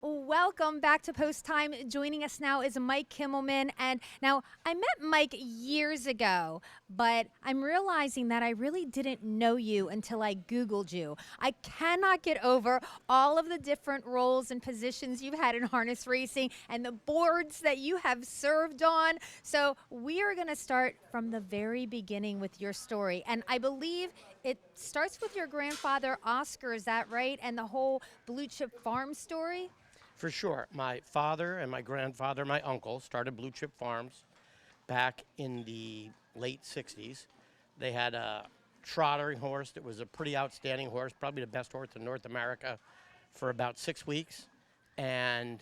Welcome back to Post Time. Joining us now is Mike Kimelman. And now I met Mike years ago, but I'm realizing that I really didn't know you until I Googled you. I cannot get over all of the different roles and positions you've had in harness racing and the boards that you have served on. So we are going to start from the very beginning with your story. And I believe it starts with your grandfather, Oscar, is that right? And the whole Blue Chip Farm story? For sure. My father and my grandfather, my uncle, started Blue Chip Farms back in the late 60s. They had a trottering horse that was a pretty outstanding horse, probably the best horse in North America, for about 6 weeks. And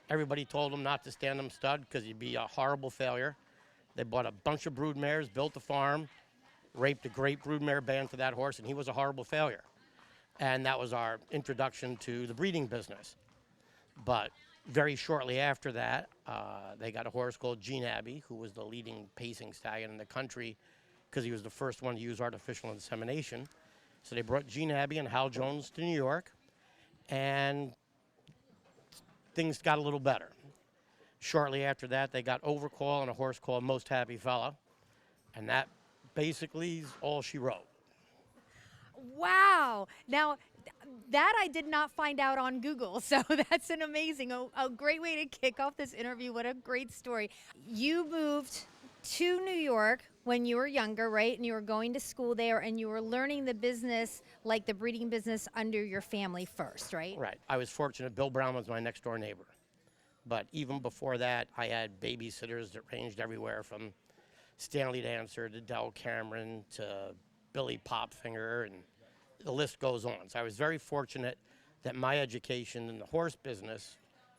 everybody told him not to stand him stud because he'd be a horrible failure. They bought a bunch of brood mares, built a farm, raped a great broodmare band for that horse, and he was a horrible failure. And that was our introduction to the breeding business. But very shortly after that, they got a horse called Gene Abbey, who was the leading pacing stallion in the country because he was the first one to use artificial insemination. So they brought Gene Abbey and Hal Jones to New York, and things got a little better. Shortly after that, they got Overcall and a horse called Most Happy Fella, and that basically is all she wrote. Wow. Now, that I did not find out on Google, so that's an amazing, a great way to kick off this interview. What a great story. You moved to New York when you were younger, right? And you were going to school there, and you were learning the business, like the breeding business, under your family first, right? Right. I was fortunate. Bill Brown was my next door neighbor. But even before that, I had babysitters that ranged everywhere from Stanley Dancer to Del Cameron to Billy Popfinger, and the list goes on. So I was very fortunate that my education in the horse business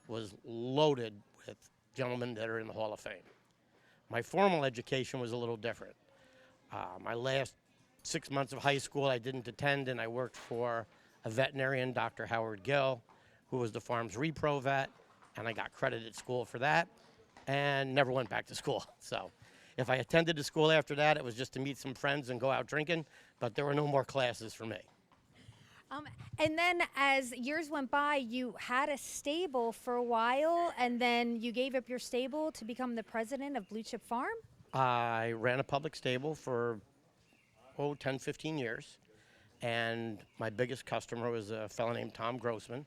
was loaded with gentlemen that are in the Hall of Fame. My formal education was a little different. My last 6 months of high school I didn't attend, and I worked for a veterinarian, Dr. Howard Gill, who was the farm's repro vet, and I got credit at school for that and never went back to school. So if I attended the school after that, it was just to meet some friends and go out drinking, but there were no more classes for me. And then as years went by, you had a stable for a while, and then you gave up your stable to become the president of Blue Chip Farm? I ran a public stable for, 10, 15 years, and my biggest customer was a fellow named Tom Grossman.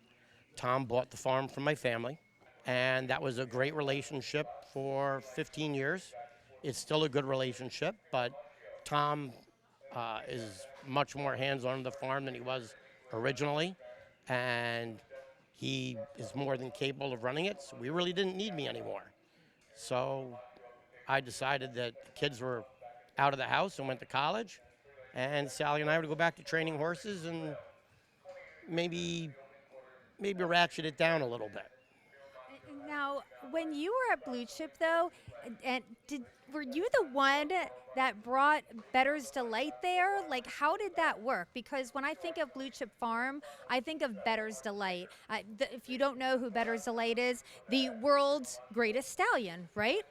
Tom bought the farm from my family, and that was a great relationship for 15 years. It's still a good relationship, but Tom is much more hands-on the farm than he was originally, and he is more than capable of running it, so we really didn't need me anymore. So I decided that the kids were out of the house and went to college, and Sally and I would go back to training horses and maybe ratchet it down a little bit. Now, when you were at Blue Chip, though, were you the one that brought Bettor's Delight there? Like, how did that work? Because when I think of Blue Chip Farm, I think of Bettor's Delight. If you don't know who Bettor's Delight is, the world's greatest stallion, right?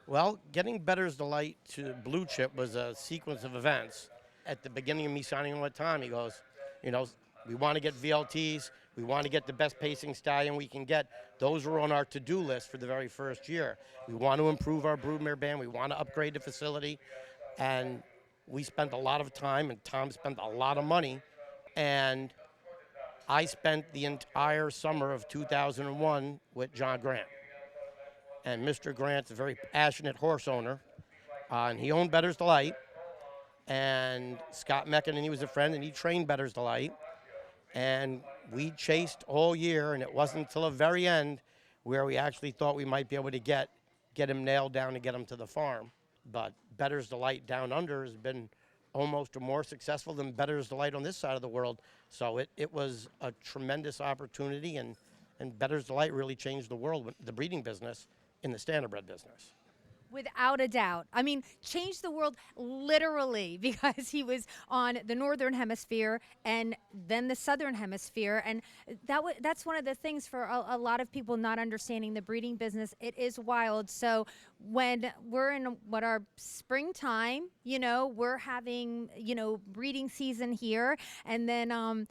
Well, getting Bettor's Delight to Blue Chip was a sequence of events. At the beginning of me signing on with Tom, he goes, we want to get VLTs. We want to get the best pacing stallion we can get. Those were on our to-do list for the very first year. We want to improve our broodmare band. We want to upgrade the facility. And we spent a lot of time, and Tom spent a lot of money. And I spent the entire summer of 2001 with John Grant. And Mr. Grant's a very passionate horse owner, and he owned Bettor's Delight. And Scott Meckin, and he was a friend, and he trained Bettor's Delight. And we chased all year, and it wasn't until the very end where we actually thought we might be able to get him nailed down and get him to the farm. But Bettor's Delight down under has been almost more successful than Bettor's Delight on this side of the world. So it was a tremendous opportunity, and Bettor's Delight really changed the world, the breeding business, in the Standardbred business. Without a doubt. I mean, changed the world literally because he was on the northern hemisphere and then the southern hemisphere. And that's one of the things for a lot of people not understanding the breeding business. It is wild. So when we're in our springtime, we're having, breeding season here. And then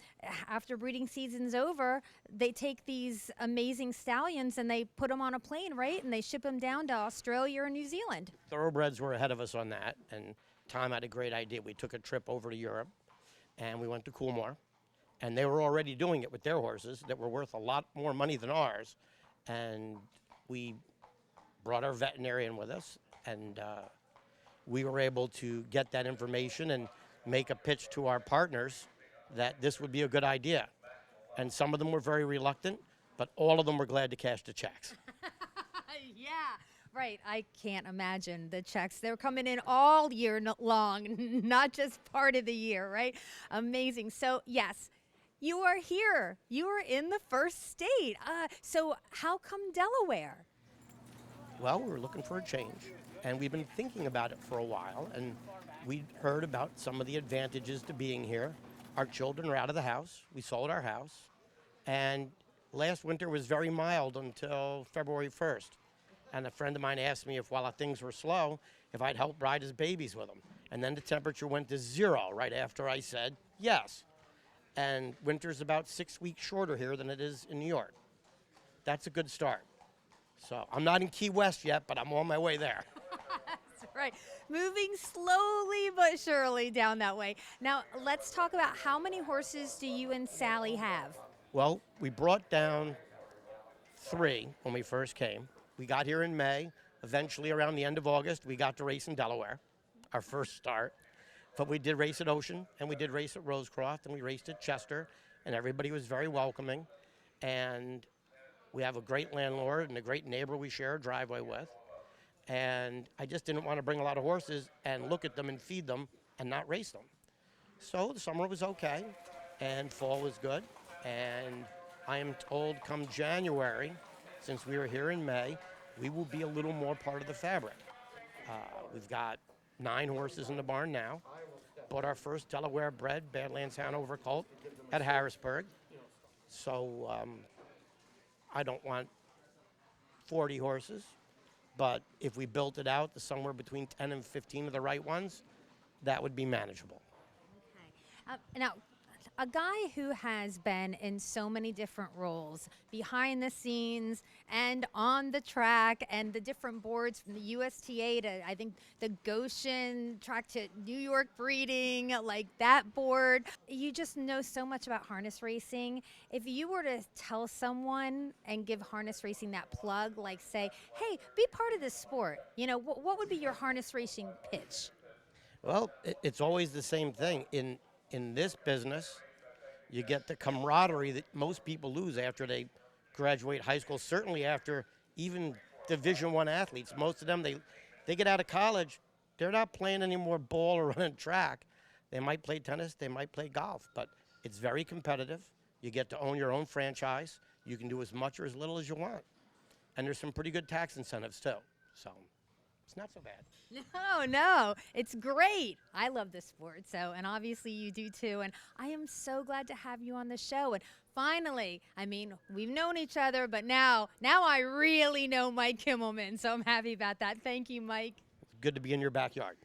after breeding season's over, they take these amazing stallions and they put them on a plane, right? And they ship them down to Australia or New Zealand. Thoroughbreds were ahead of us on that, and Tom had a great idea. We took a trip over to Europe, and we went to Coolmore, and they were already doing it with their horses that were worth a lot more money than ours, and we brought our veterinarian with us, and we were able to get that information and make a pitch to our partners that this would be a good idea. And some of them were very reluctant, but all of them were glad to cash the checks. Yeah. Right, I can't imagine the checks. They're coming in all year long, not just part of the year, right? Amazing. So, yes, you are here. You are in the first state. So how come Delaware? Well, we were looking for a change, and we've been thinking about it for a while, and we heard about some of the advantages to being here. Our children are out of the house. We sold our house, and last winter was very mild until February 1st. And a friend of mine asked me if, while things were slow, if I'd help ride his babies with him. And then the temperature went to 0 right after I said yes. And winter's about 6 weeks shorter here than it is in New York. That's a good start. So I'm not in Key West yet, but I'm on my way there. That's right. Moving slowly but surely down that way. Now, let's talk about how many horses do you and Sally have? Well, we brought down 3 when we first came. We got here in May. Eventually, around the end of August, we got to race in Delaware, our first start. But we did race at Ocean, and we did race at Rosecroft, and we raced at Chester, and everybody was very welcoming. And we have a great landlord and a great neighbor we share a driveway with. And I just didn't want to bring a lot of horses and look at them and feed them and not race them. So the summer was okay, and fall was good. And I am told come January, since we were here in May, we will be a little more part of the fabric. We've got 9 horses in the barn now. Bought our first Delaware bred Badlands Hanover colt at Harrisburg. So I don't want 40 horses, but if we built it out to somewhere between 10 and 15 of the right ones, that would be manageable. Okay. Now, a guy who has been in so many different roles, behind the scenes and on the track, and the different boards from the USTA to, I think, the Goshen track to New York breeding, like that board. You just know so much about harness racing. If you were to tell someone and give harness racing that plug, like say, hey, be part of this sport, what would be your harness racing pitch? Well, it's always the same thing. In this business, you get the camaraderie that most people lose after they graduate high school, certainly after even Division I athletes. Most of them, they get out of college, they're not playing any more ball or running track. They might play tennis, they might play golf, but it's very competitive. You get to own your own franchise. You can do as much or as little as you want. And there's some pretty good tax incentives, too. So it's not so bad. No, it's great. I love this sport, and obviously you do too. And I am so glad to have you on the show. And finally, I mean, we've known each other, but now I really know Mike Kimelman, so I'm happy about that. Thank you, Mike. Good to be in your backyard.